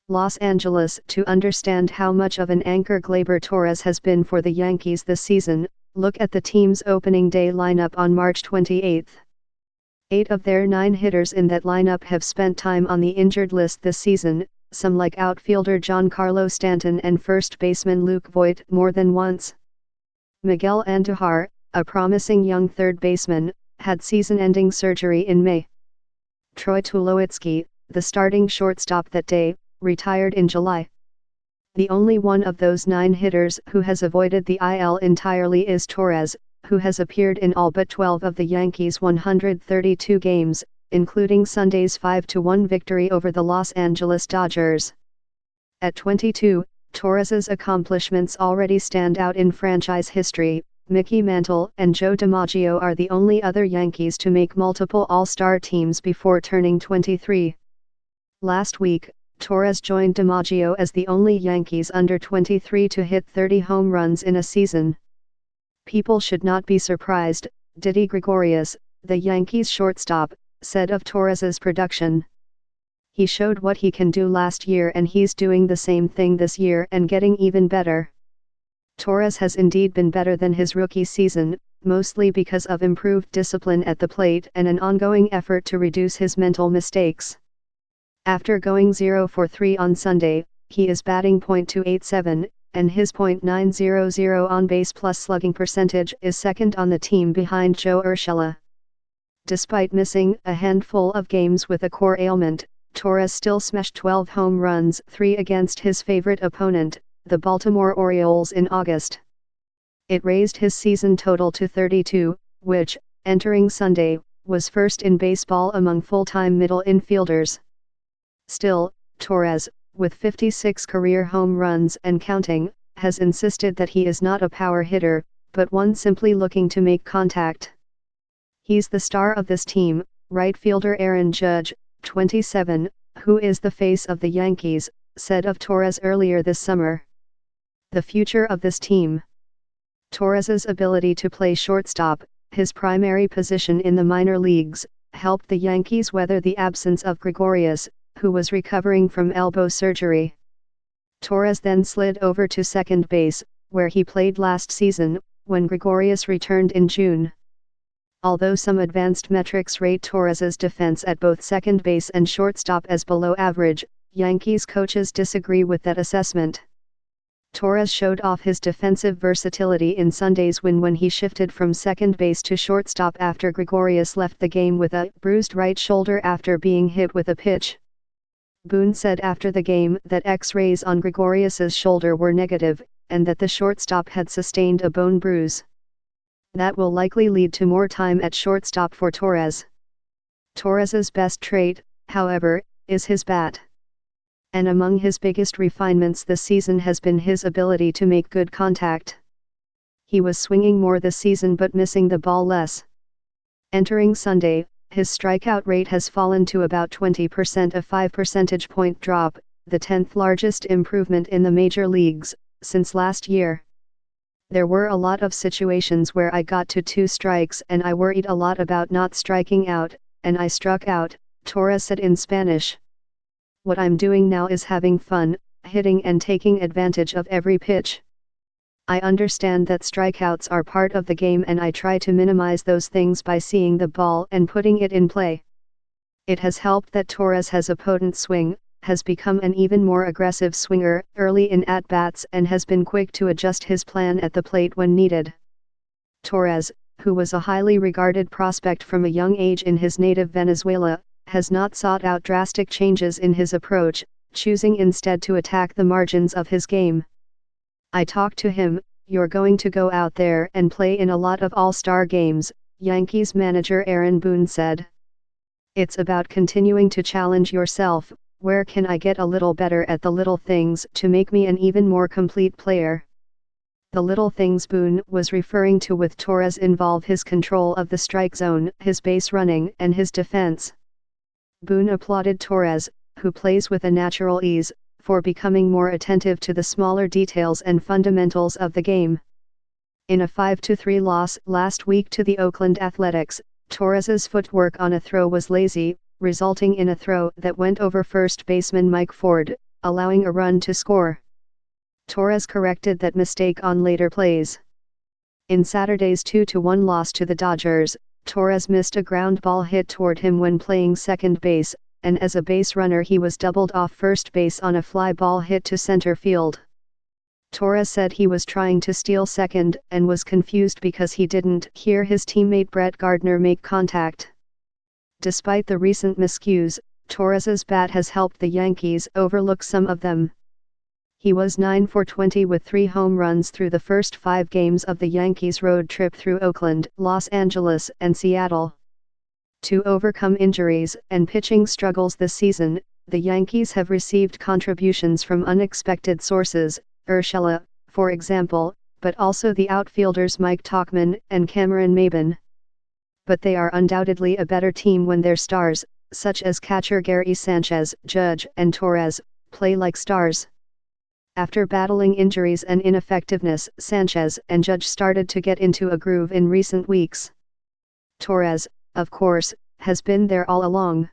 Los Angeles. To understand how much of an anchor Gleyber Torres has been for the Yankees this season, look at the team's opening day lineup on March 28. 8 of their 9 hitters in that lineup have spent time on the injured list this season, some like outfielder Giancarlo Stanton and first baseman Luke Voit more than once. Miguel Andujar, a promising young third baseman, had season-ending surgery in May. Troy Tulowitzki, the starting shortstop that day, retired in July. The only one of those 9 hitters who has avoided the IL entirely is Torres, who has appeared in all but 12 of the Yankees' 132 games, including Sunday's 5-1 victory over the Los Angeles Dodgers. At 22, Torres's accomplishments already stand out in franchise history. Mickey Mantle and Joe DiMaggio are the only other Yankees to make multiple All-Star teams before turning 23. Last week, Torres joined DiMaggio as the only Yankees under 23 to hit 30 home runs in a season. People should not be surprised, Didi Gregorius, the Yankees shortstop, said of Torres's production. He showed what he can do last year and he's doing the same thing this year and getting even better. Torres has indeed been better than his rookie season, mostly because of improved discipline at the plate and an ongoing effort to reduce his mental mistakes. After going 0 for 3 on Sunday, he is batting .287, and his .900 on-base plus slugging percentage is second on the team behind Joe Urshela. Despite missing a handful of games with a core ailment, Torres still smashed 12 home runs, 3 against his favorite opponent, the Baltimore Orioles, in August. It raised his season total to 32, which, entering Sunday, was first in baseball among full-time middle infielders. Still, Torres, with 56 career home runs and counting, has insisted that he is not a power hitter, but one simply looking to make contact. He's the star of this team, right fielder Aaron Judge, 27, who is the face of the Yankees, said of Torres earlier this summer. The future of this team. Torres's ability to play shortstop, his primary position in the minor leagues, helped the Yankees weather the absence of Gregorius, who was recovering from elbow surgery. Torres then slid over to second base, where he played last season, when Gregorius returned in June. Although some advanced metrics rate Torres's defense at both second base and shortstop as below average, Yankees coaches disagree with that assessment. Torres showed off his defensive versatility in Sunday's win when he shifted from second base to shortstop after Gregorius left the game with a bruised right shoulder after being hit with a pitch. Boone said after the game that X-rays on Gregorius's shoulder were negative, and that the shortstop had sustained a bone bruise. That will likely lead to more time at shortstop for Torres. Torres's best trait, however, is his bat. And among his biggest refinements this season has been his ability to make good contact. He was swinging more this season but missing the ball less. Entering Sunday, his strikeout rate has fallen to about 20%, a 5 percentage point drop, the 10th largest improvement in the major leagues, since last year. There were a lot of situations where I got to 2 strikes and I worried a lot about not striking out, and I struck out, Torres said in Spanish. What I'm doing now is having fun, hitting and taking advantage of every pitch. I understand that strikeouts are part of the game and I try to minimize those things by seeing the ball and putting it in play. It has helped that Torres has a potent swing, has become an even more aggressive swinger early in at-bats and has been quick to adjust his plan at the plate when needed. Torres, who was a highly regarded prospect from a young age in his native Venezuela, has not sought out drastic changes in his approach, choosing instead to attack the margins of his game. I talked to him, "You're going to go out there and play in a lot of all-star games," Yankees manager Aaron Boone said. "It's about continuing to challenge yourself, where can I get a little better at the little things to make me an even more complete player?" The little things Boone was referring to with Torres involve his control of the strike zone, his base running and his defense. Boone applauded Torres, who plays with a natural ease, for becoming more attentive to the smaller details and fundamentals of the game. In a 5-3 loss last week to the Oakland Athletics, Torres's footwork on a throw was lazy, resulting in a throw that went over first baseman Mike Ford, allowing a run to score. Torres corrected that mistake on later plays. In Saturday's 2-1 loss to the Dodgers, Torres missed a ground ball hit toward him when playing second base, and as a base runner he was doubled off first base on a fly ball hit to center field. Torres said he was trying to steal second and was confused because he didn't hear his teammate Brett Gardner make contact. Despite the recent miscues, Torres's bat has helped the Yankees overlook some of them. He was 9 for 20 with 3 home runs through the first 5 games of the Yankees' road trip through Oakland, Los Angeles, and Seattle. To overcome injuries and pitching struggles this season, the Yankees have received contributions from unexpected sources, Urshela, for example, but also the outfielders Mike Tauchman and Cameron Maybin. But they are undoubtedly a better team when their stars, such as catcher Gary Sanchez, Judge, and Torres, play like stars. After battling injuries and ineffectiveness, Sanchez and Judge started to get into a groove in recent weeks. Torres, of course, has been there all along.